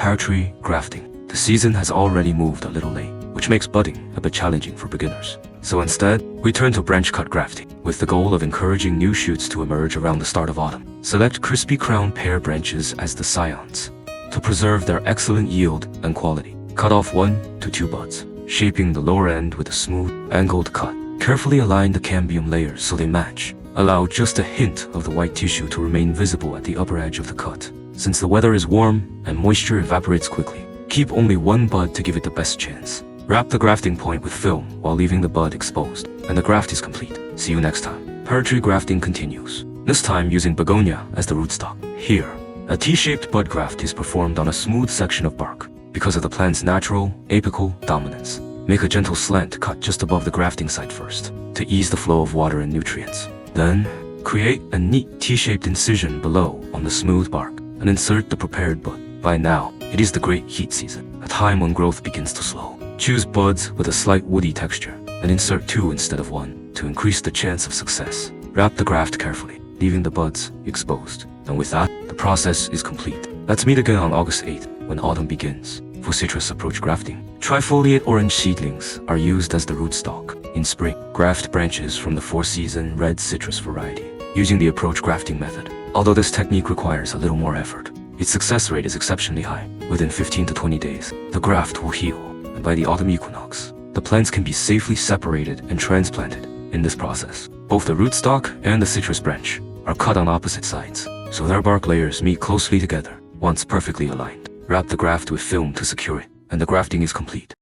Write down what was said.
pear tree grafting. The season has already moved a little late, which makes budding a bit challenging for beginners. So instead, we turn to branch cut grafting, with the goal of encouraging new shoots to emerge around the start of autumn. Select crispy crown pear branches as the scions. To preserve their excellent yield and quality, cut off 1 to 2 buds, shaping the lower end with a smooth, angled cut. Carefully align the cambium layers so they match. Allow just a hint of the white tissue to remain visible at the upper edge of the cut. Since the weather is warm and moisture evaporates quickly, keep only 1 bud to give it the best chance. Wrap the grafting point with film while leaving the bud exposed, and the graft is complete. See you next time. Pear tree grafting continues, this time using begonia as the rootstock. Here, a T-shaped bud graft is performed on a smooth section of bark. Because of the plant's natural, apical dominance, make a gentle slant cut just above the grafting site first, to ease the flow of water and nutrients. Then, create a neat T-shaped incision below on the smooth bark, and insert the prepared bud. By now, it is the great heat season, a time when growth begins to slow. Choose buds with a slight woody texture, and insert 2 instead of 1, to increase the chance of success. Wrap the graft carefully, leaving the buds exposed. And with that, the process is complete. Let's meet again on August 8th, when autumn begins. For citrus approach grafting, trifoliate orange seedlings are used as the rootstock. In spring, graft branches from the 4-season red citrus variety, using the approach grafting method. Although this technique requires a little more effort, its success rate is exceptionally high. Within 15 to 20 days, the graft will heal, and by the autumn equinox, the plants can be safely separated and transplanted. In this process, both the rootstock and the citrus branch are cut on opposite sides, so their bark layers meet closely together. Once perfectly aligned, wrap the graft with film to secure it, and the grafting is complete.